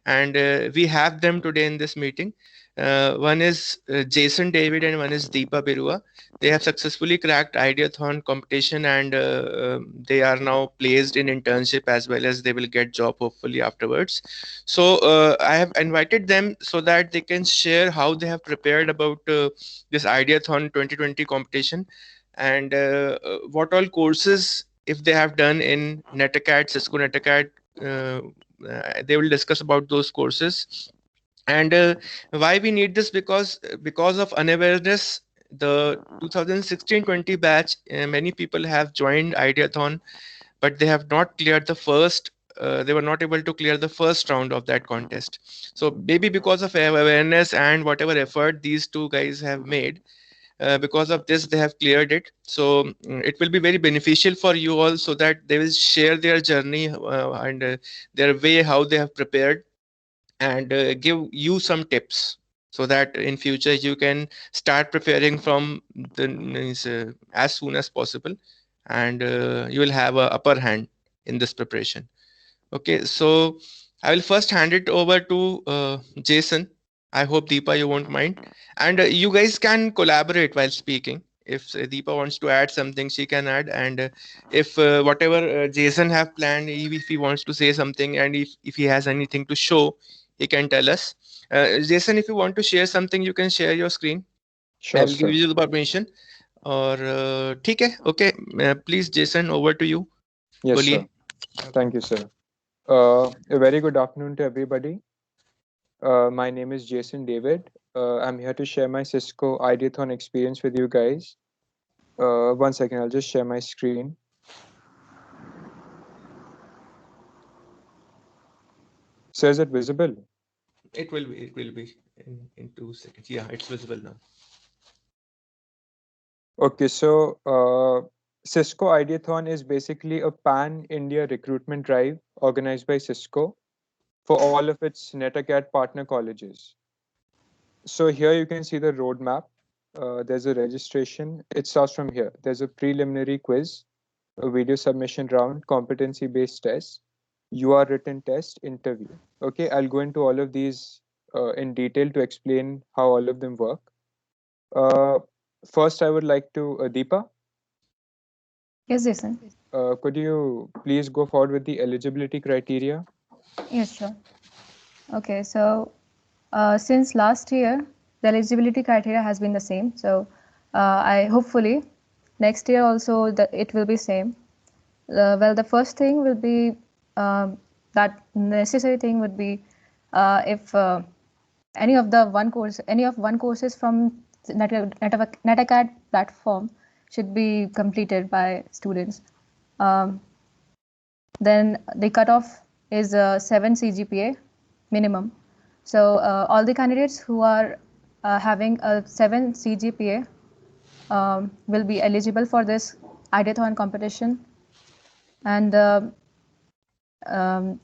and we have them today in this meeting. One is Jason David and one is Deepa Birua. They have successfully cracked Ideathon competition, and they are now placed in internship as well as they will get job hopefully afterwards. So I have invited them so that they can share how they have prepared about this Ideathon 2020 competition, and what all courses if they have done in NetAcad, Cisco NetAcad. They will discuss about those courses, and why we need this, because of unawareness. The 2016-20 batch, many people have joined Ideathon, but they have not cleared the first. They were not able to clear the first round of that contest. So maybe because of awareness and whatever effort these two guys have made, because of this they have cleared it. So it will be very beneficial for you all, so that they will share their journey and their way how they have prepared, and give you some tips, so that in future you can start preparing from the means, as soon as possible, and you will have a upper hand in this preparation. Okay, so I will first hand it over to Jason. I hope Deepa you won't mind, and you guys can collaborate while speaking. If Deepa wants to add something, she can add, and if whatever Jason have planned, if he wants to say something, and if he has anything to show, he can tell us. Jason, if you want to share something, you can share your screen. I Sure, will give sir. you the permission. Or ठीक है, okay. Please, Jason, over to you. Yes, बोलिए. sir. Thank you, sir. A very good afternoon to everybody. My name is Jason David. I'm here to share my Cisco Ideathon experience with you guys. One second, I'll just share my screen. So is it visible? It will be in 2 seconds. Yeah, it's visible now. Okay, so Cisco Ideathon is basically a pan-India recruitment drive organized by Cisco for all of its NetAcad partner colleges. So here you can see the roadmap. There's a registration. It starts from here. There's a preliminary quiz, a video submission round, competency-based test, UR written test, interview. Okay, I'll go into all of these in detail to explain how all of them work. Uh, First, I would like to, Deepa, Yes, Jason. could you please go forward with the eligibility criteria? Yes, sure. Okay, so since last year, the eligibility criteria has been the same. So I hopefully next year also it will be same. Well, the first thing will be that necessary thing would be if any of one courses from NetAcad platform should be completed by students. Um, then the cutoff is 7 CGPA minimum. So all the candidates who are having a 7 CGPA will be eligible for this Ideathon competition, and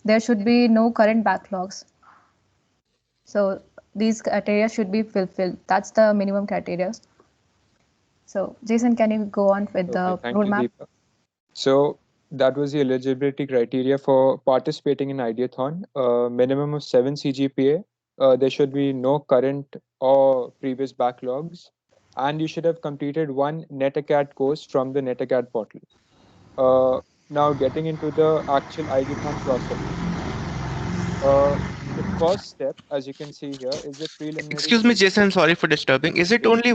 there should be no current backlogs. So these criteria should be fulfilled. That's the minimum criteria. So Jason, can you go on with Okay, the thank you, roadmap? Deepa. So that was the eligibility criteria for participating in Ideathon. Minimum of 7 CGPA. There should be no current or previous backlogs, and you should have completed one NetAcad course from the NetAcad portal. Now getting into the actual Ideathon process. The first step, as you can see here, is the preliminary Excuse me, quiz. Jason. Sorry for disturbing. Is it Yes, only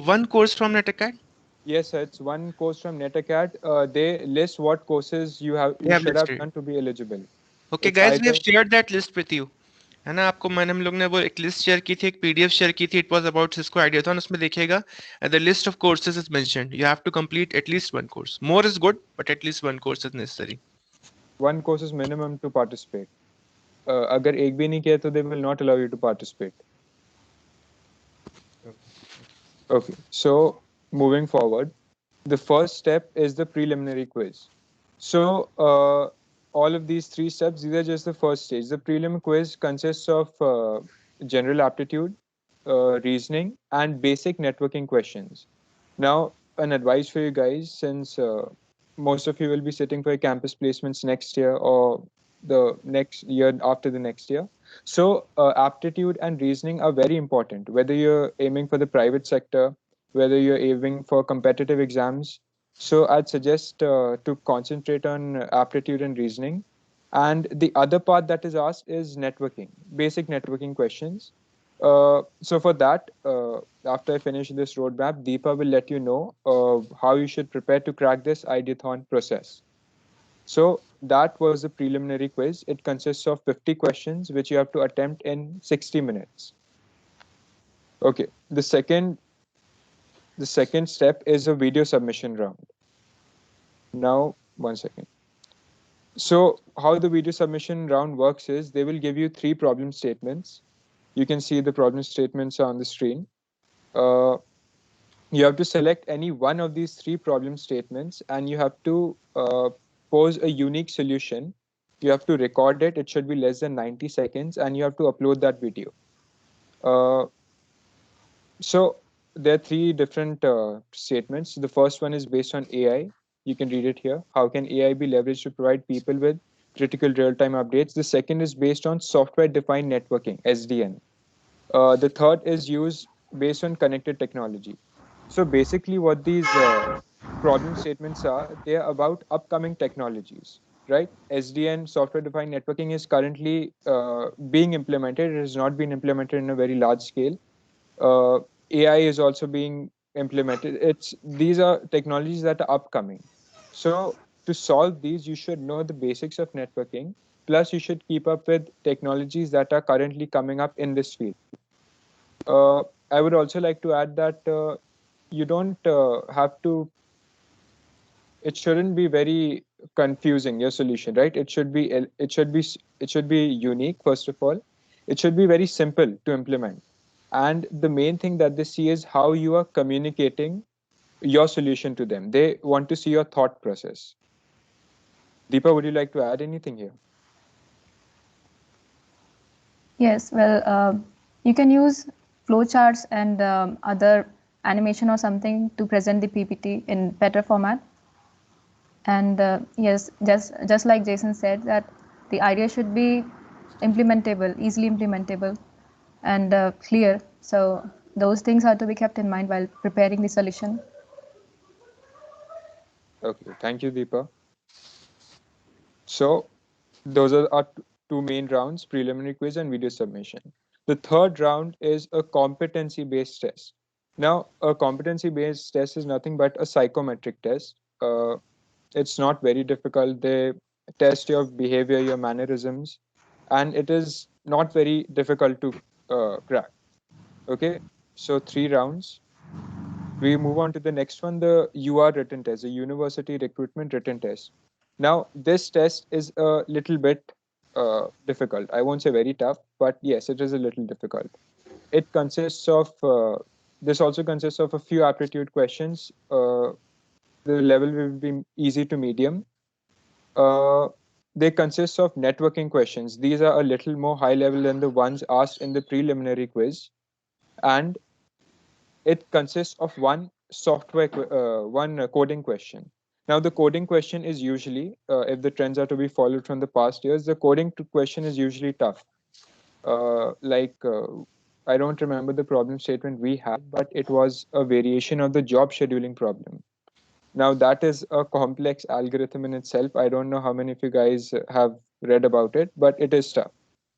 one course from NetAcad? yes, sir, it's one course from NetAcad. They list what courses They you have should have listed. done to be eligible. Okay, It's guys, we have either shared that list with you. है ना, आपको मैंने हम लोग ने वो एक list share की थी, एक पीडीएफ शेयर की थी. It was about Cisco ideathon. उसमें देखिएगा the list of courses is mentioned. You have to complete at least one course. More is good, but at least one course is necessary. one course is minimum to participate. अगर एक भी नहीं किया तो they will not allow you to participate. Okay, so moving forward, the first step is the preliminary quiz. So all of these three steps, these are just the first stage. The prelim quiz consists of general aptitude, reasoning, and basic networking questions. Now, an advice for you guys, since most of you will be sitting for your campus placements next year or the next year after the next year. So aptitude and reasoning are very important, whether you're aiming for the private sector, whether you're aiming for competitive exams. So I'd suggest to concentrate on aptitude and reasoning. And the other part that is asked is networking, basic networking questions. So for that, after I finish this roadmap, Deepa will let you know how you should prepare to crack this ideathon process. So that was the preliminary quiz. It consists of 50 questions, which you have to attempt in 60 minutes. Okay, the second step is a video submission round. Now, 1 second. So how the video submission round works is they will give you 3 problem statements. You can see the problem statements on the screen. Uh, you have to select any one of these 3 problem statements, and you have to pose a unique solution. You have to record it. It should be less than 90 seconds, and you have to upload that video. So there are 3 different statements. The first one is based on AI. You can read it here. How can AI be leveraged to provide people with critical real-time updates? The second is based on software-defined networking, SDN. The third is used based on connected technology. So basically what these problem statements are, they are about upcoming technologies, right? SDN, software-defined networking, is currently being implemented. It has not been implemented in a very large scale. AI is also being implemented. These are technologies that are upcoming. So to solve these, you should know the basics of networking. Plus, you should keep up with technologies that are currently coming up in this field. I would also like to add that you don't have to. It shouldn't be very confusing, your solution, right? It should be unique. First of all, it should be very simple to implement. And the main thing that they see is how you are communicating your solution to them. They want to see your thought process. Deepa, would you like to add anything here? Yes, well, you can use flowcharts and other animation or something to present the PPT in better format. And yes, just like Jason said, that the idea should be implementable, easily implementable, and clear. So those things are to be kept in mind while preparing the solution. Okay, thank you, Deepa. So those are our 2 main rounds, preliminary quiz and video submission. The third round is a competency-based test. Now, a competency-based test is nothing but a psychometric test. It's not very difficult. They test your behavior, your mannerisms, and it is not very difficult to crack. Okay, so 3 rounds. We move on to the next one, the UR written test, the University Recruitment Written Test. Now, this test is a little bit difficult. I won't say very tough, but yes, it is a little difficult. It consists of, this also consists of a few aptitude questions. The level will be easy to medium. They consist of networking questions. These are a little more high level than the ones asked in the preliminary quiz. And it consists of one coding question. Now, the coding question is usually, if the trends are to be followed from the past years, the coding question is usually tough. I don't remember the problem statement we had, but it was a variation of the job scheduling problem. Now, that is a complex algorithm in itself. I don't know how many of you guys have read about it, but it is tough.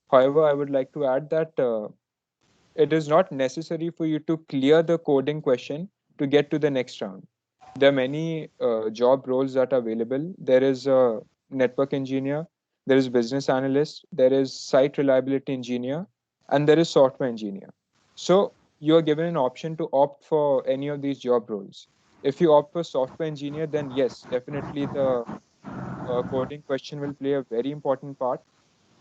However, I would like to add that it is not necessary for you to clear the coding question to get to the next round. There are many job roles that are available. There is a network engineer, there is business analyst, there is site reliability engineer, and there is software engineer. So you are given an option to opt for any of these job roles. If you opt for software engineer, then yes, definitely the coding question will play a very important part.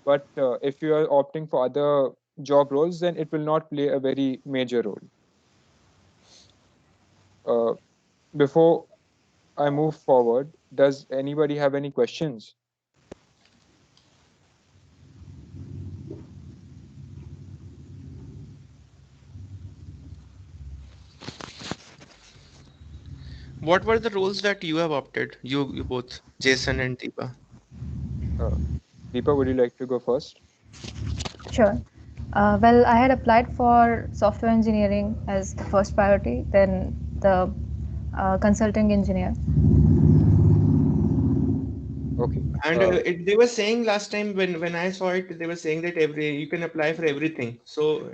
But if you are opting for other job roles, then it will not play a very major role. Before I move forward, does anybody have any questions? What were the roles that you have opted? You both, Jason and Deepa. Deepa, would you like to go first? Sure. Well, I had applied for software engineering as the first priority, then the consulting engineer. Okay. And they were saying last time when I saw it, they were saying that you can apply for everything. So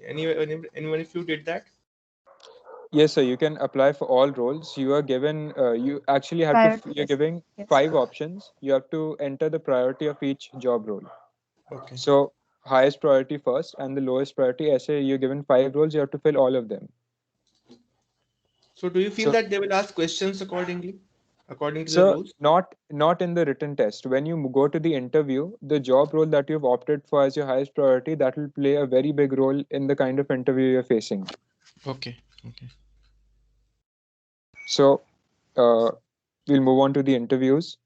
anyone if you did that? Yes, sir. You can apply for all roles. You are given. You actually have to. Priority, You're yes. giving Yes. 5 options. You have to enter the priority of each job role. Okay. So highest priority first, and the lowest priority. I say you're given 5 roles. You have to fill all of them. So do you feel So, that they will ask questions according to the sir, rules? not in the written test. When you go to the interview, the job role that you've opted for as your highest priority, that will play a very big role in the kind of interview you're facing. Okay. Okay. So we'll move on to the interviews.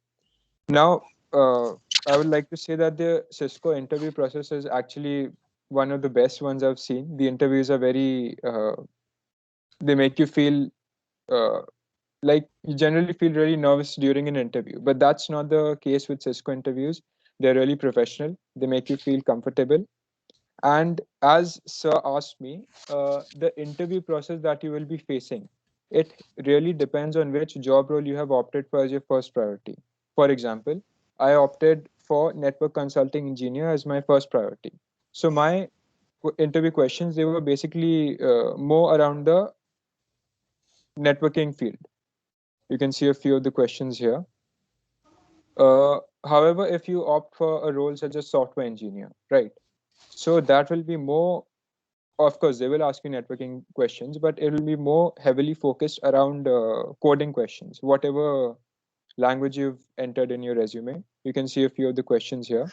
Now, I would like to say that the Cisco interview process is actually one of the best ones I've seen. The interviews are very, they make you feel uh, like you generally feel really nervous during an interview, but that's not the case with Cisco interviews. They're really professional. They make you feel comfortable. And as Sir asked me, the interview process that you will be facing, it really depends on which job role you have opted for as your first priority. For example, I opted for network consulting engineer as my first priority. So my interview questions, they were basically more around the networking field. You can see a few of the questions here. However, if you opt for a role such as software engineer, right? So that will be more, of course, they will ask you networking questions, but it will be more heavily focused around coding questions. Whatever language you've entered in your resume, you can see a few of the questions here.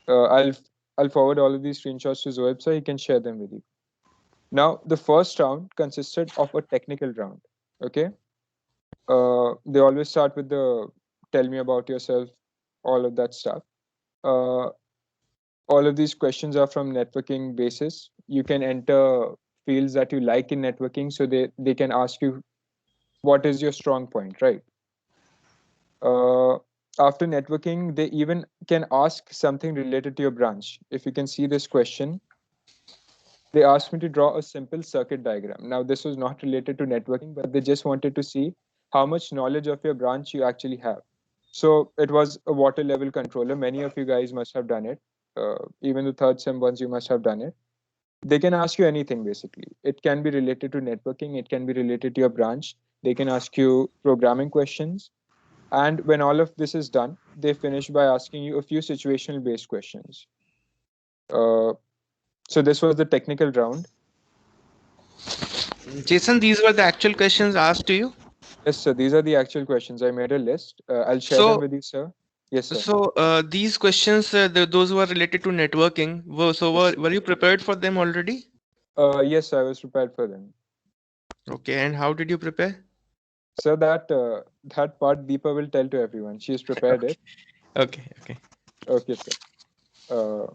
Uh, I'll I'll forward all of these screenshots to Zoeb so he can share them with you. Now, the first round consisted of a technical round. Okay, they always start with the tell me about yourself, all of that stuff. Uh, all of these questions are from networking basis. You can enter fields that you like in networking, so they can ask you what is your strong point, right? uh, After networking, they even can ask something related to your branch. If you can see this question, they asked me to draw a simple circuit diagram. Now this was not related to networking, but they just wanted to see how much knowledge of your branch you actually have. So it was a water level controller. Many of you guys must have done it. Even the third sem ones, you must have done it. They can ask you anything basically. It can be related to networking, it can be related to your branch. They can ask you programming questions. And when all of this is done, they finish by asking you a few situational based questions. Uh, so this was the technical round. Jason, these were the actual questions asked to you. Yes, sir. These are the actual questions. I made a list. I'll share them So, with you, sir. Yes, sir. these questions, those were related to networking. Yes. Were you prepared for them already? Yes, I was prepared for them. Okay, and how did you prepare? So that part Deepa will tell to everyone. She's prepared it. Okay, okay. Okay, sir.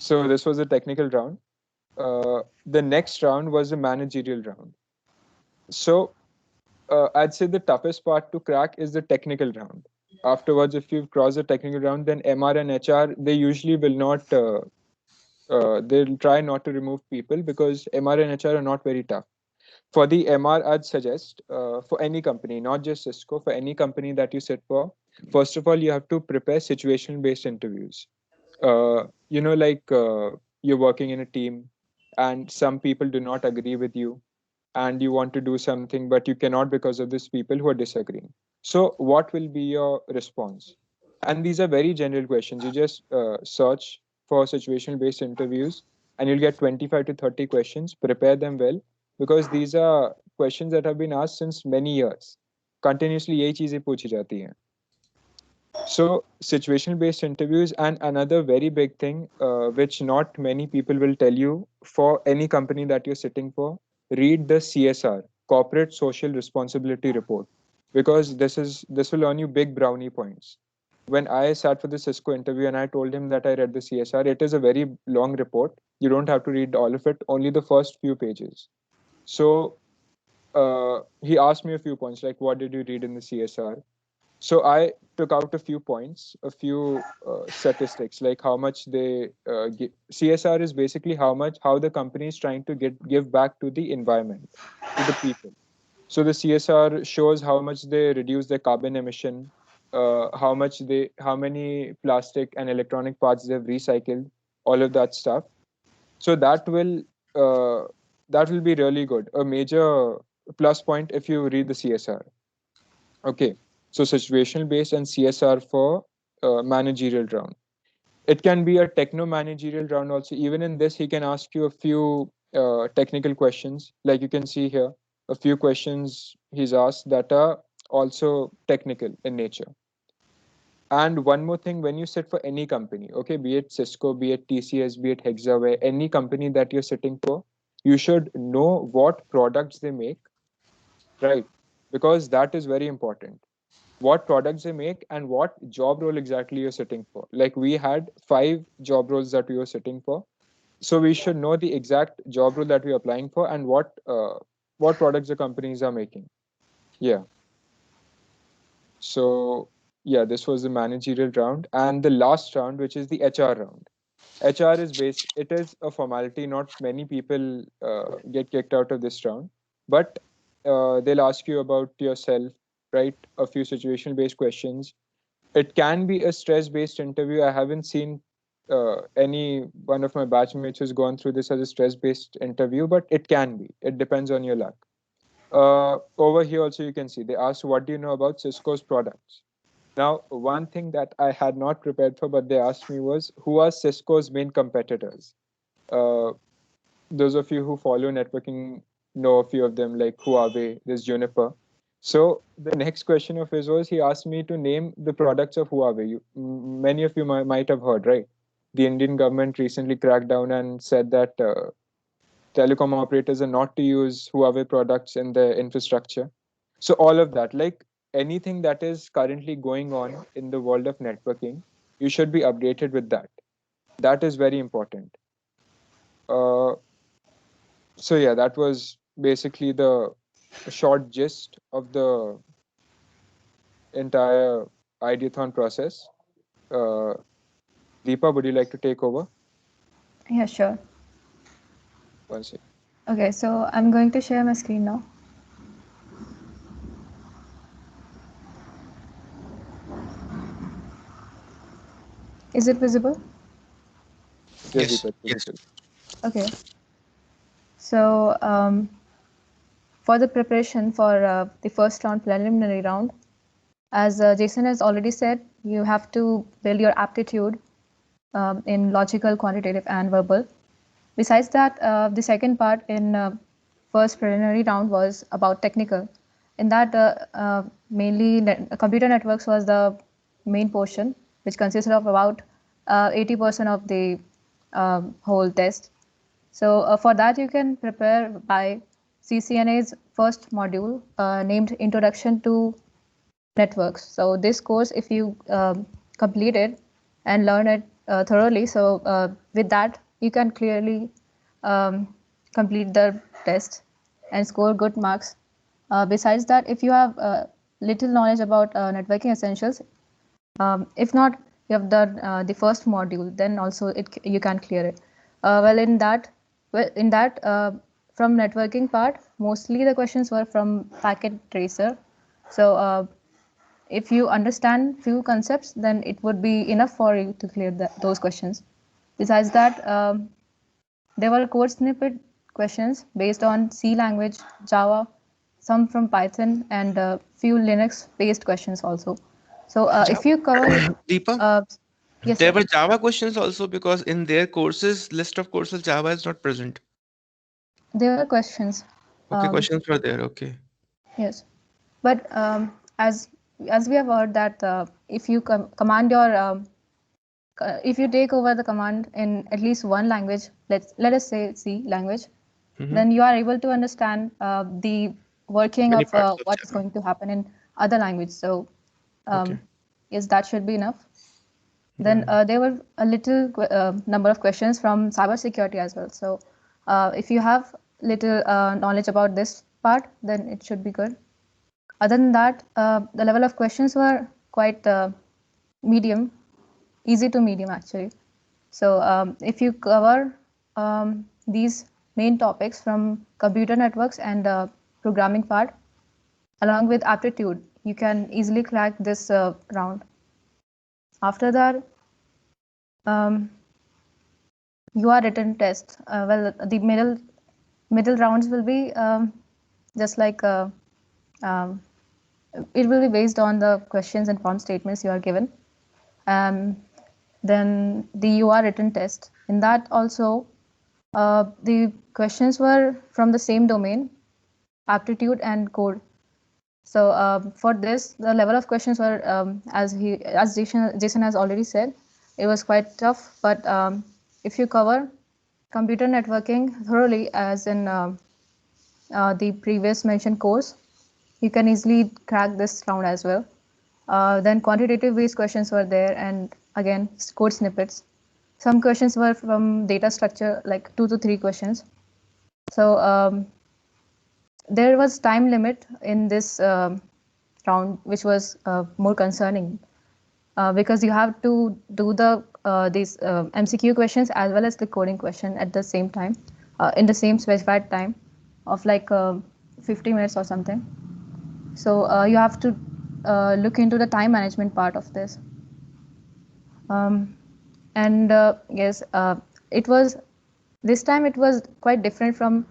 So this was the technical round. The next round was the managerial round. So I'd say the toughest part to crack is the technical round. Afterwards, if you've crossed the technical round, then MR and HR, they usually will not, they'll try not to remove people because MR and HR are not very tough. For the MR, I'd suggest for any company, not just Cisco, for any company that you sit for, first of all, you have to prepare situation based interviews. You're working in a team and some people do not agree with you and you want to do something, but you cannot because of these people who are disagreeing. So, what will be your response? And these are very general questions. You just search for situational based interviews and you'll get 25 to 30 questions. Prepare them well because these are questions that have been asked since many years. Continuously, यही चीजें पूछी जाती हैं. So, situational based interviews, and another very big thing, which not many people will tell you for any company that you're sitting for, read the CSR, Corporate Social Responsibility Report, because this will earn you big brownie points. When I sat for the Cisco interview and I told him that I read the CSR, it is a very long report. You don't have to read all of it, only the first few pages. So he asked me a few points like, what did you read in the CSR? So I took out a few points, a few statistics, like how much they give. CSR is basically how the company is trying to give back to the environment, to the people. So the CSR shows how much they reduce their carbon emission, how many plastic and electronic parts they've recycled, all of that stuff. So that will be really good. A major plus point if you read the CSR. Okay, so situational based and CSR for managerial round. It can be a techno managerial round also. Even in this, he can ask you a few technical questions, like you can see here, a few questions he's asked that are also technical in nature. And one more thing, when you sit for any company, okay, be it Cisco, be it TCS, be it Hexaware, any company that you're sitting for, you should know what products they make, right? Because that is very important. What products they make and what job role exactly you're sitting for. Like we had 5 job roles that we were sitting for. So we should know the exact job role that we're applying for and what products the companies are making. Yeah. So yeah, this was the managerial round. And the last round, which is the HR round. HR is it is a formality. Not many people get kicked out of this round, but they'll ask you about yourself, right? A few situational based questions. It can be a stress based interview. I haven't seen any one of my batchmates who's gone through this as a stress based interview, but it can be. It depends on your luck. Over here also you can see they asked, what do you know about Cisco's products? Now, one thing that I had not prepared for, but they asked me was, who are Cisco's main competitors? Uh, those of you who follow networking know a few of them, like Huawei, there's Juniper. So the next question of his was, he asked me to name the products of Huawei. Many of you might have heard, right? The Indian government recently cracked down and said that telecom operators are not to use Huawei products in their infrastructure. So all of that, like anything that is currently going on in the world of networking, you should be updated with that. That is very important. So yeah, that was basically the short gist of the entire Ideathon process. Deepa, would you like to take over? Yeah, sure. One second. Okay, so I'm going to share my screen now. Is it visible? Yes, Deepa, yes. visible. Okay. So for the preparation for the first round, preliminary round, as Jason has already said, you have to build your aptitude in logical, quantitative, and verbal. Besides that, the second part in first preliminary round was about technical. In that, mainly computer networks was the main portion, which consisted of about 80% of the whole test. So for that, you can prepare by CCNA's first module named Introduction to Networks. So this course, if you complete it and learn it thoroughly, so with that, you can clearly complete the test and score good marks. Besides that, if you have little knowledge about networking essentials, if not, you have done the first module, then also you can clear it. In that, from networking part, mostly the questions were from packet tracer. So if you understand few concepts, then it would be enough for you to clear those questions. Besides that, there were code snippet questions based on C language, Java, some from Python, and a few Linux-based questions also. So if you cover, Deepa, yes, there sir. were Java questions also because in their courses, list of courses, Java is not present. There were questions. Okay, questions were there. Okay. Yes, but as we have heard that if you command your if you take over the command in at least one language, let us say C language, then you are able to understand the working Many of parts of what is Java. going to happen in other language. So Okay. yes, that should be enough. Then there were a little number of questions from cybersecurity as well. So if you have little knowledge about this part, then it should be good. Other than that, the level of questions were quite medium, easy to medium actually. So if you cover these main topics from computer networks and programming part, along with aptitude, you can easily crack this round. After that, UR written test. Well, the middle rounds will be just like it will be based on the questions and form statements you are given. Then the UR written test. In that also, the questions were from the same domain, aptitude and code. So for this, the level of questions were, as Jason has already said, it was quite tough. But if you cover computer networking thoroughly, as in the previous mentioned course, you can easily crack this round as well. Then quantitative based questions were there, and again code snippets. Some questions were from data structure, like 2 to 3 questions. So there was time limit in this round, which was more concerning because you have to do these MCQ questions as well as the coding question at the same time, in the same specified time of like 50 minutes or something. So you have to look into the time management part of this. And yes, it was this time it was quite different from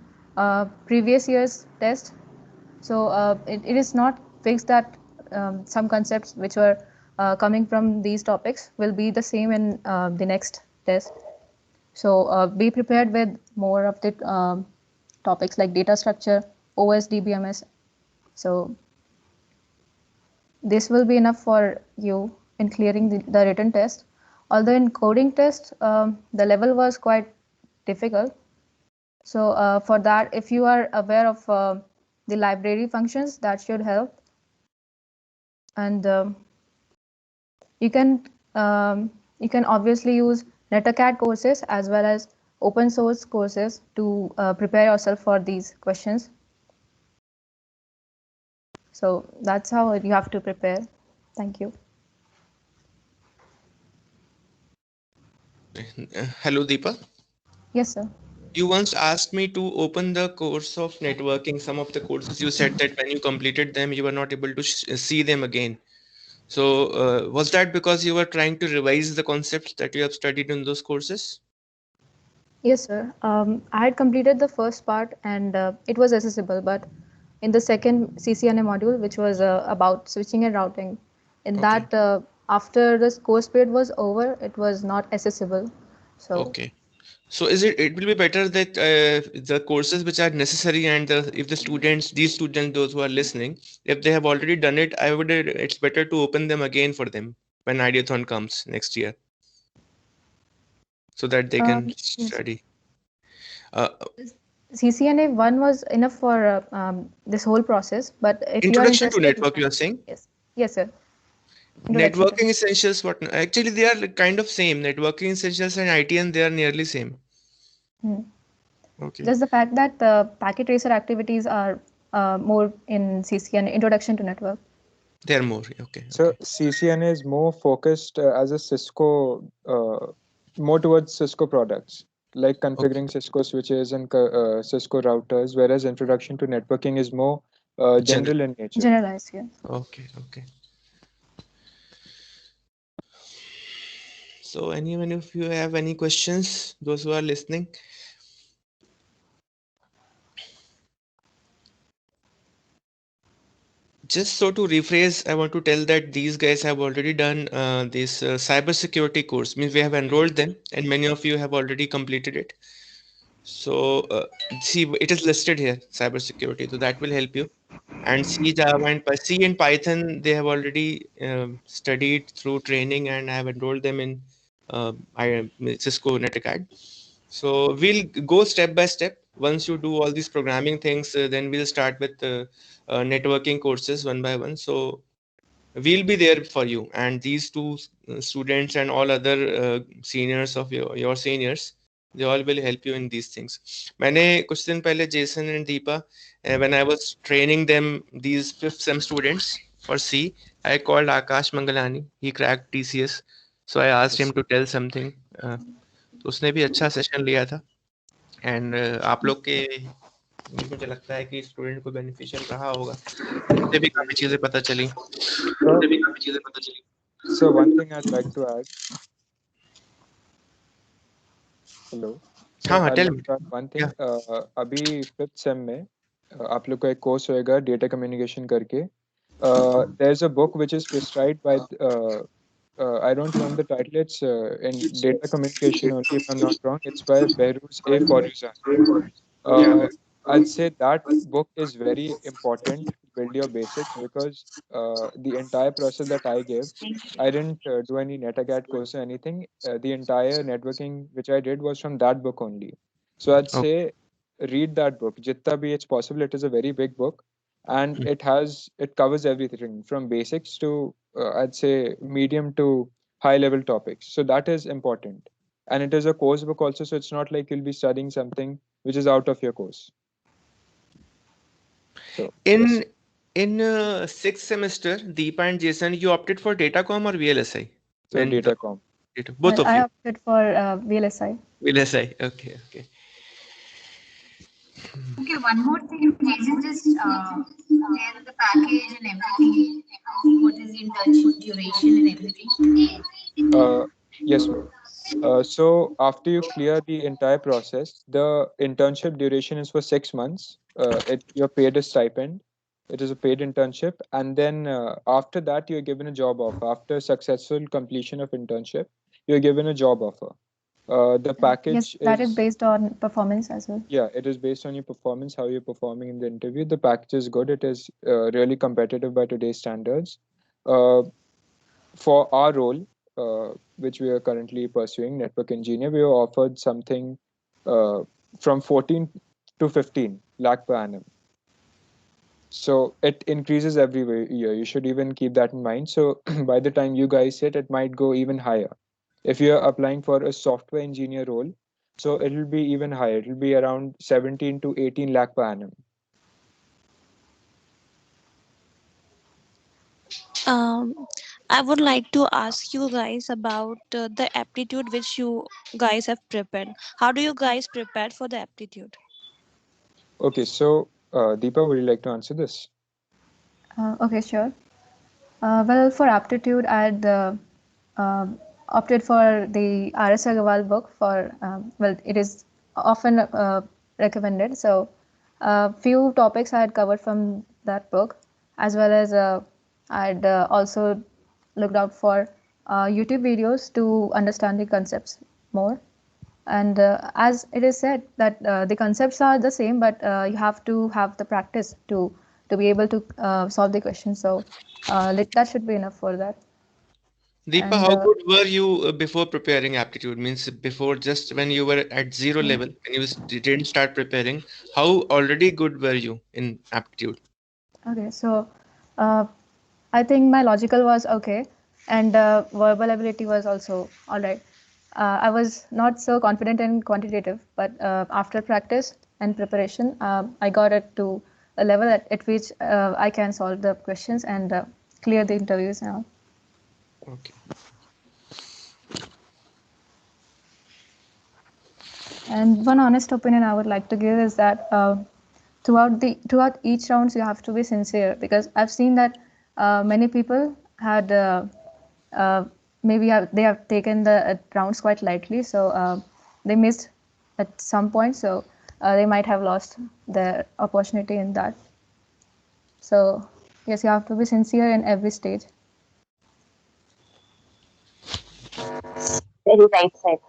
previous year's test. So it is not fixed that some concepts which were coming from these topics will be the same in the next test. So be prepared with more of the topics like data structure, OS, DBMS. So this will be enough for you in clearing the written test. Although in coding test, the level was quite difficult. So for that, if you are aware of the library functions, that should help. And you can obviously use NetAcad courses as well as open source courses to prepare yourself for these questions. So that's how you have to prepare. Thank you. Hello, Deepa. Yes, sir. You once asked me to open the course of networking, some of the courses. You said that when you completed them, you were not able to see them again. So was that because you were trying to revise the concepts that you have studied in those courses? Yes, sir. I had completed the first part and it was accessible, but in the second CCNA module, which was about switching and routing, in that after this course period was over, it was not accessible. So okay. So it will be better that the courses which are necessary and if these students, those who are listening, if they have already done it, it's better to open them again for them when Ideathon comes next year, so that they can study. CCNA 1 was enough for this whole process, but if Introduction you are to network, you are saying? Yes, sir. Networking essentials, what actually they are kind of same. Networking essentials and ITN, they are nearly same. Okay. Just the fact that the packet tracer activities are more in CCNA, introduction to network. They are more, okay. So CCNA is more focused as a Cisco, more towards Cisco products, like configuring Cisco switches and Cisco routers, whereas introduction to networking is more general in nature. Generalized, yeah. Okay. So anyone, if you have any questions, those who are listening. Just so to rephrase, I want to tell that these guys have already done this cybersecurity course. Means we have enrolled them, and many of you have already completed it. So see, it is listed here, cybersecurity. So that will help you. And C, Java, and C and Python, they have already studied through training, and I have enrolled them in Cisco NetAcad. So we'll go step by step. Once you do all these programming things, then we'll start with networking courses one by one. So we'll be there for you. And these two students and all other seniors of your seniors, They all will help you in these things. मैंने कुछ दिन पहले Jason and Deepa, when I was training them, these fifth sem students for C, I called Akash Mangalani. He cracked TCS, so I asked him to tell something. तो उसने भी अच्छा session लिया था. And आप लोग के मुझे लगता है कि स्टूडेंट को बेनिफिशियल रहा होगा. मुझे भी काफी चीजें पता चली. So one thing I'd like to add. Hello. So हाँ हाँ, I'd tell like me. to add one thing. Yeah. अभी फिफ्थ सेम में आप लोग का एक कोर्स होएगा डेटा कम्युनिकेशन करके. There's a book which is prescribed by I don't remember the title. It's in data communication only, if I'm not wrong. It's by Behrooz A. Foruzan. I'd say that book is very important to build your basics because the entire process that I gave, I didn't do any NetAcad course or anything. The entire networking which I did was from that book only. So I'd Okay. say read that book. Jitta bhi it's possible. It is a very big book, and it covers everything from basics to I'd say medium to high level topics. So that is important, and it is a course book also. So it's not like you'll be studying something which is out of your course. So yes. In sixth semester, Deepa and Jason, you opted for Datacom or VLSI? So Datacom. Both of I you. opted for VLSI. VLSI. Okay. Okay, one more thing, Jason, just tell the package and everything. What is the internship duration and everything? Yes, ma'am. So after you clear the entire process, the internship duration is for 6 months. You're paid a stipend. It is a paid internship, and then after that, you're given a job offer. After successful completion of internship, you're given a job offer. The package Yes, that is based on performance as well. Yeah, it is based on your performance, how you're performing in the interview. The package is good. It is really competitive by today's standards. For our role, which we are currently pursuing, network engineer, we were offered something from 14 to 15 lakh per annum. So it increases every year. You should even keep that in mind. So by the time you guys hit, it might go even higher. If you're applying for a software engineer role, so it will be even higher. It will be around 17 to 18 lakh per annum. I would like to ask you guys about the aptitude which you guys have prepared. How do you guys prepare for the aptitude? Okay, so Deepa, would you like to answer this? Okay, sure. Well, for aptitude, I'd opted for the R.S. Agarwal book for, it is often recommended. So, few topics I had covered from that book, as well as I'd also looked out for YouTube videos to understand the concepts more. And as it is said that the concepts are the same, but you have to have the practice to be able to solve the question. So that should be enough for that. Deepa, And how good were you before preparing aptitude? Means before, just when you were at zero level, when you didn't start preparing, how already good were you in aptitude? Okay, so I think my logical was okay, and verbal ability was also all right. I was not so confident in quantitative, but after practice and preparation, I got it to a level at which I can solve the questions and clear the interviews now. Okay. And one honest opinion I would like to give is that throughout each rounds you have to be sincere, because I've seen that many people had they have taken the rounds quite lightly, so they missed at some point, so they might have lost their opportunity in that. So yes, you have to be sincere in every stage. Very right said.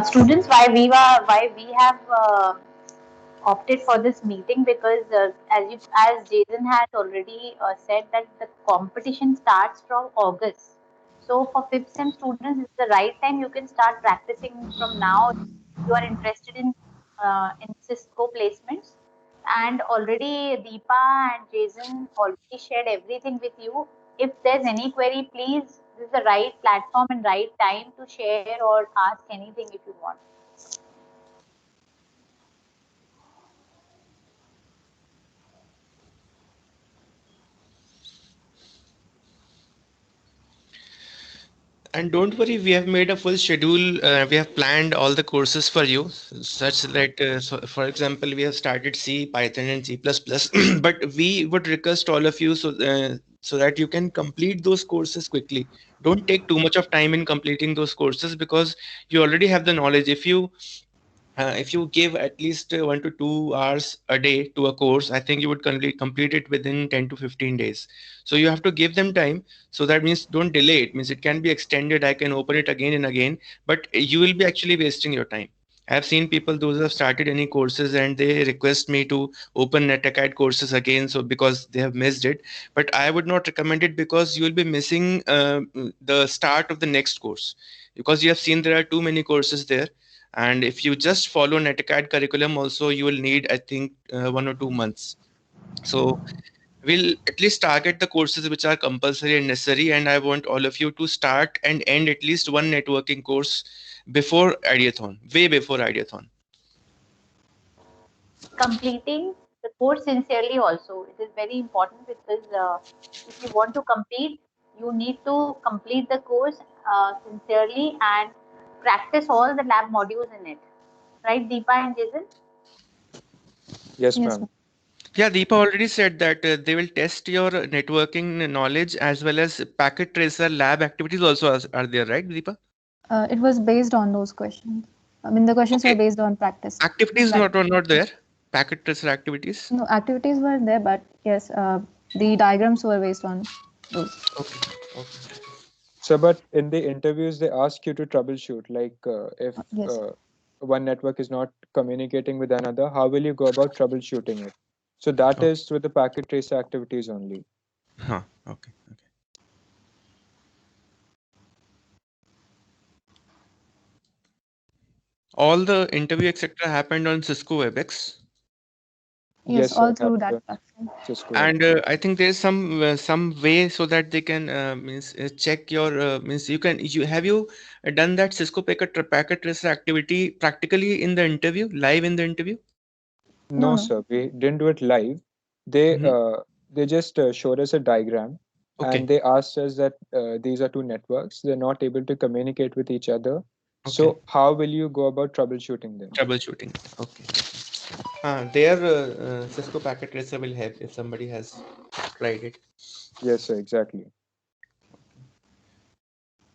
Students, why we have opted for this meeting, because as Jason had already said that the competition starts from August. So for fifth sem students, it's the right time. You can start practicing from now. If you are interested in Cisco placements, and already Deepa and Jason already shared everything with you. If there's any query, please this is the right platform and right time to share or ask anything if you want. And don't worry, we have made a full schedule. We have planned all the courses for you, such that, so for example, we have started C, Python, and C++. But we would request all of you so that you can complete those courses quickly. Don't take too much of time in completing those courses because you already have the knowledge. If you give at least 1 to 2 hours a day to a course, I think you would complete it within 10 to 15 days. So you have to give them time. So that means don't delay it. Means it can be extended. I can open it again and again, but you will be actually wasting your time. I have seen people, those who have started any courses and they request me to open NetAcad courses again. So because they have missed it, but I would not recommend it because you will be missing the start of the next course, because you have seen there are too many courses there. And if you just follow NetAcad curriculum also, you will need, I think, 1 or 2 months. So we'll at least target the courses which are compulsory and necessary. And I want all of you to start and end at least one networking course before Ideathon, way before Ideathon. Completing the course sincerely also, it is very important because if you want to compete, you need to complete the course sincerely and practice all the lab modules in it. Right, Deepa and Jason? Yes, Yes, ma'am. ma'am. Yeah, Deepa already said that they will test your networking knowledge as well as packet tracer lab activities also are there, right, Deepa? It was based on those questions. I mean, the questions were Okay. based on practice. Activities Right. not there. Packet tracer activities. No, activities were there, but yes, the diagrams were based on those. Okay. Okay. So, but in the interviews, they ask you to troubleshoot, like if Yes. one network is not communicating with another, how will you go about troubleshooting it? So that Okay. is with the packet tracer activities only. Huh. Okay. Okay. All the interview etc. happened on Cisco WebEx, Yes, Yes, all sir. through That's that platform. Cisco. and I think there's some way so that they can means check your means you have you done that Cisco packet tracer activity practically in the interview, live in the interview? No, No. sir. We didn't do it live. They Mhm. they just showed us a diagram, and Okay. they asked us that these are two networks. They're not able to communicate with each other. Okay. So how will you go about troubleshooting them? Troubleshooting. Okay. Their Cisco packet tracer will help if somebody has tried it. Yes, sir. Exactly.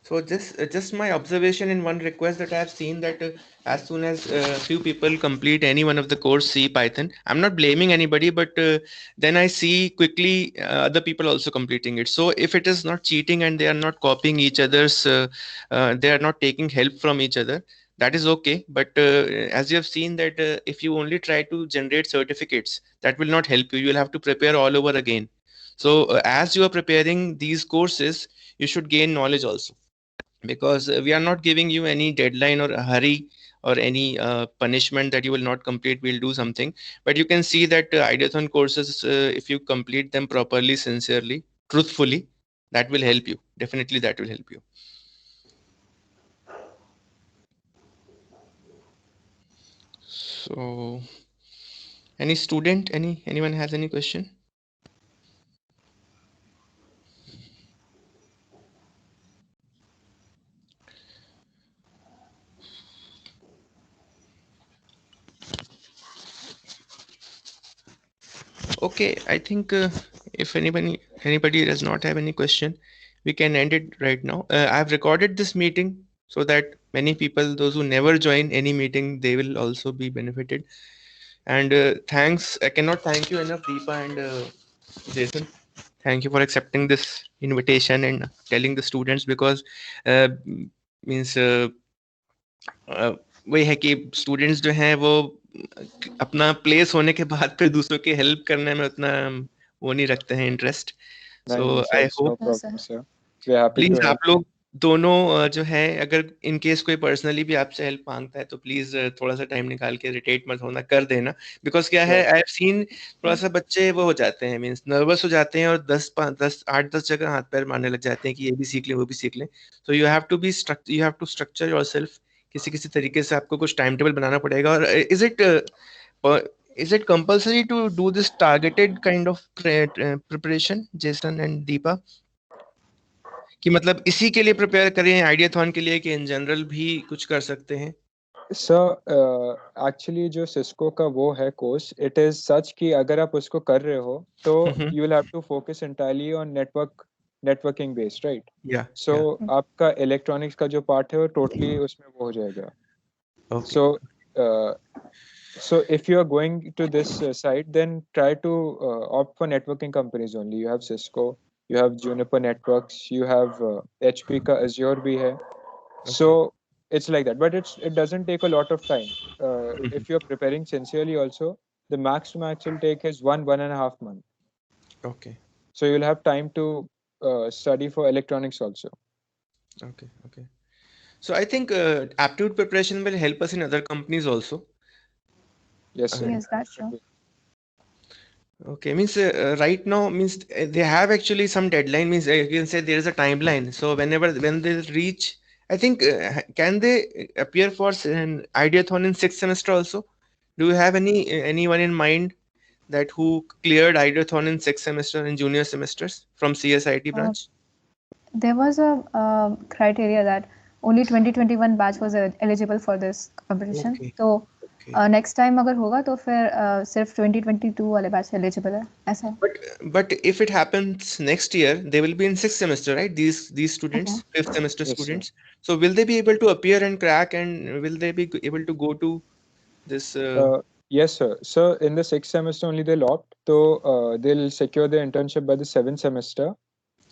So just my observation in one request that I have seen that as soon as few people complete any one of the course C Python, I'm not blaming anybody, but then I see quickly other people also completing it. So if it is not cheating and they are not copying each other's, they are not taking help from each other, that is okay. But as you have seen that if you only try to generate certificates, that will not help you. You will have to prepare all over again. So as you are preparing these courses, you should gain knowledge also, because we are not giving you any deadline or a hurry or any punishment that you will not complete, we'll do something. But you can see that Ideathon courses, if you complete them properly, sincerely, truthfully, that will help you. Definitely that will help you. So any student, anyone has any question? Okay, I think if anybody does not have any question, we can end it right now. I've recorded this meeting so that many people, those who never join any meeting, they will also be benefited. And thanks, I cannot thank you enough, Deepa and Jason. Thank you for accepting this invitation and telling the students, because uh, means वही है कि students जो हैं वो अपना place होने के बाद फिर दूसरों की हेल्प करने में उतना वो नहीं रखते हैं इंटरेस्ट. नहीं, सो नहीं, sir. I It's no hope No, sir. problem, sir. We're happy to please help. आप लोग दोनों जो है, अगर इन केस कोई पर्सनली भी आपसे हेल्प मांगता है तो प्लीज थोड़ा सा टाइम निकाल के इरिटेट मत होना, कर देना। बिकॉज क्या है, Right. आई हैव सीन थोड़ा सा बच्चे वो हो जाते हैं, मीन्स नर्वस हो जाते हैं और 8-10 जगह हाथ पैर मारने लग जाते हैं कि ये भी सीख लें वो भी सीख लें। तो you have to structure yourself, किसी किसी तरीके से आपको कुछ टाइम टेबल बनाना पड़ेगा। और is it compulsory to do this targeted kind of preparation, Jason and Deepa, कि मतलब इसी के लिए प्रिपेयर करें आइडियाथॉन के लिए, कि इन जनरल भी कुछ कर सकते हैं? एक्चुअली जो सिस्को का वो है कोर्स, इट इज सच कि अगर आप उसको कर रहे हो तो you will have to focus entirely on networking based, right? या सो आपका इलेक्ट्रॉनिक्स का जो पार्ट है वो टोटली उसमें वो हो जाएगा। So if you are going to this site, then try to opt for networking companies only. You have Cisco, you have Juniper Networks, you have HP ka Azure bhi hai. So it's like that, but it doesn't take a lot of time. If you're preparing sincerely also, the max to max will take is 1.5 month. Okay. So you'll have time to study for electronics also. Okay. So I think aptitude preparation will help us in other companies also. Yes, sir. Yes, that's true. Okay, means right now, means they have actually some deadline, means you can say there is a timeline. So when they reach, I think can they appear for an ideathon in 6th semester also? Do you have anyone in mind that who cleared ideathon in 6th semester and junior semesters from CSIT branch? There was a criteria that only 2021 batch was eligible for this competition. Okay. तो next time अगर होगा तो फिर सिर्फ 2022 वाले batch eligible है, ऐसा है। But if it happens next year, they will be in 6th semester, right? These students, 5th semester Yes, students. So will they be able to appear and crack, and will they be able to go to this? Yes, sir. So in the 6th semester only they'll opt. So they'll secure the internship by the 7th semester.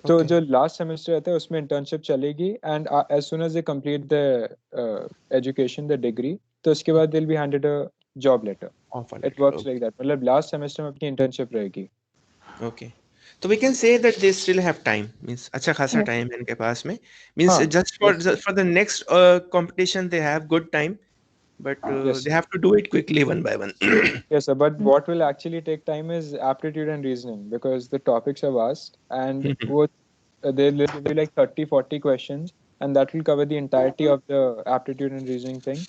तो जो last semester रहता है उसमें internship चलेगी, and as soon as they complete the education, the degree, तो उसके बाद they will be handed a job letter. It works like that, मतलब लास्ट सेमेस्टर में अपनी इंटर्नशिप रहेगी. ओके, तो we can say that they still have time, means अच्छा खासा टाइम है इनके पास में, means just for the next competition they have good time, but they have to do it quickly one by one. Yes, sir, but what will actually take time is aptitude and reasoning, because the topics are vast, and they'll give you like 30-40 questions, and that will cover the entirety of the aptitude and reasoning thing.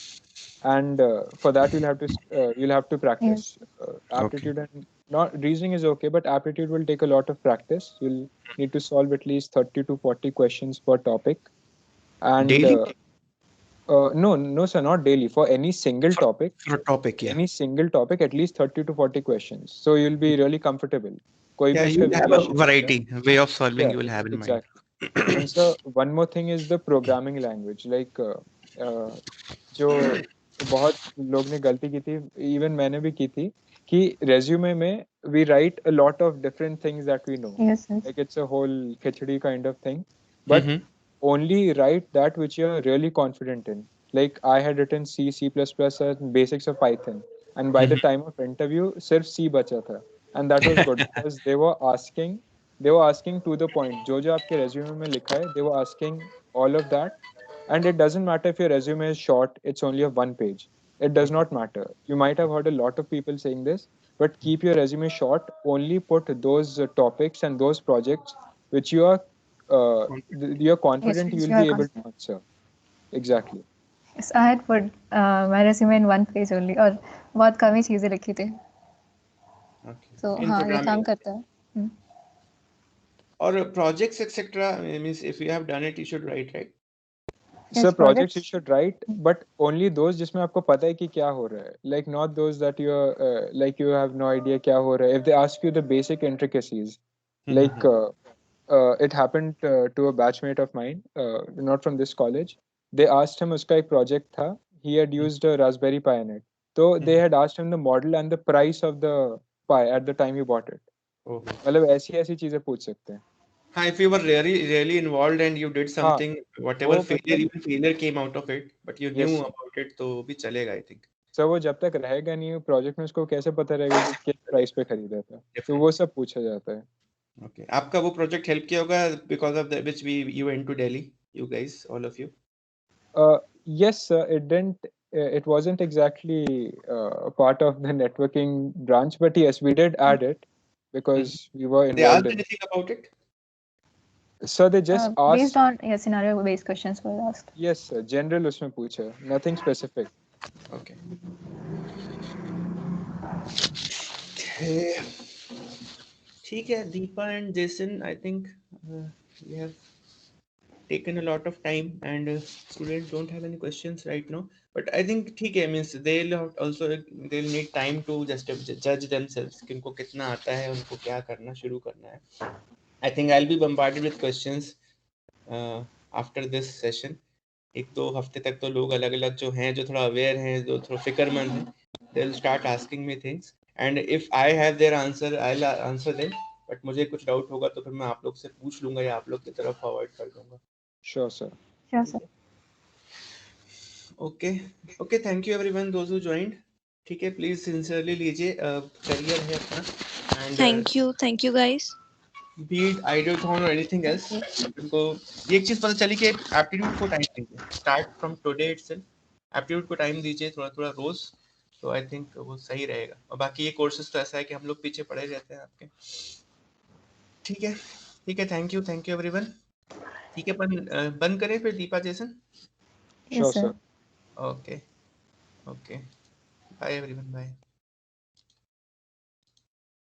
And for that you'll have to practice. Aptitude and not reasoning is okay, but aptitude will take a lot of practice. You'll need to solve at least 30 to 40 questions per topic. And daily? No, sir, not daily. For any single topic. For topic, yeah. Any single topic, at least 30 to 40 questions. So you'll be really comfortable. You have a variety, way of solving you will have in mind. And so one more thing is the programming language. Like जो बहुत लोग ने गलती की थी, even मैंने भी की थी, कि resume में we write a lot of different things that we know. Yes. Like it's a whole khichdi kind of thing. But only write that which you're really confident in. Like I had written C++, and basics of Python. And by the time of interview, sirf C bacha tha. And that was good because they were asking to the point. जो आपके resume में लिखा है, they were asking all of that. And it doesn't matter if your resume is short, it's only of 1 page. It does not matter. You might have heard a lot of people saying this, but keep your resume short. Only put those topics and those projects which you are you're confident Yes, you'll be able to answer. Exactly. Yes, I had put my resume in 1 page only, और बहुत कम ही चीजें लिखी थी. So हाँ, ये काम करता है. और projects etc. means if you have done it, you should write, right? So projects you should write, but only those जिसमें आपको पता है कि क्या हो रहा है. Like not those that you like you have no idea क्या हो रहा है. If they ask you the basic intricacies, like it happened to a batchmate of mine, not from this college. They asked him उसका एक project था. He had used a Raspberry Pi in it. So they had asked him the model and the price of the Pi at the time he bought it. मतलब ऐसी चीजें पूछ सकते हैं. If you were really involved and you did something, whatever failure came out of it, but you knew about it, तो भी चलेगा, I think. So वो जब तक रहेगा नहीं प्रोजेक्ट में, उसको कैसे पता रहेगा कि किस प्राइस पे खरीदा था. तो वो सब पूछा जाता है. Okay. आपका वो प्रोजेक्ट हेल्प किया होगा because of which you went to Delhi? you guys, all of you? Yes, sir. It didn't. It wasn't exactly a part of the networking branch, but yes, we did add it because we were They involved asked in it. anything about it? So they just Based asked. on scenario based questions were asked. Yes, sir. General उसमें पूछा, nothing specific. Okay. Okay. ठीक है, Deepa and Jason, I think we have taken a lot of time and students don't have any questions right now. But I think ठीक है, means they'll need time to just judge themselves किनको कितना आता है, उनको क्या करना शुरू करना है. I think I'll be bombarded with questions after this session. 1-2 हफ्ते तक तो लोग अलग अलग जो हैं, जो थोड़ा अवेयर हैं, जो थोड़ा फिक्रमंद हैं, they'll start asking me things and if I have their answer I'll answer them, but मुझे कुछ डाउट होगा तो फिर मैं आप लोग से पूछ लूंगा या आप लोग की तरफ फॉरवर्ड कर दूंगा. Sure, sir. Sure, sir. Okay, thank you everyone those who joined. ठीक है, प्लीज सिंसियरली लीजिए, करियर है अपना and Thank you guys. be it ideathon or anything else. उनको ये एक चीज पता चली कि एप्टीट्यूड को टाइम दीजिए, start from today itself aptitude को टाइम दीजिए थोड़ा थोड़ा रोज, तो आई थिंक वो सही रहेगा. और बाकी ये कोर्सेज तो ऐसा है कि हम लोग पीछे पड़े रहते हैं आपके. ठीक है, थैंक यू एवरीवन. ठीक है, बंद करें फिर Deepa Jason. Sure, Yes, sir. sir. Okay, bye everyone, bye.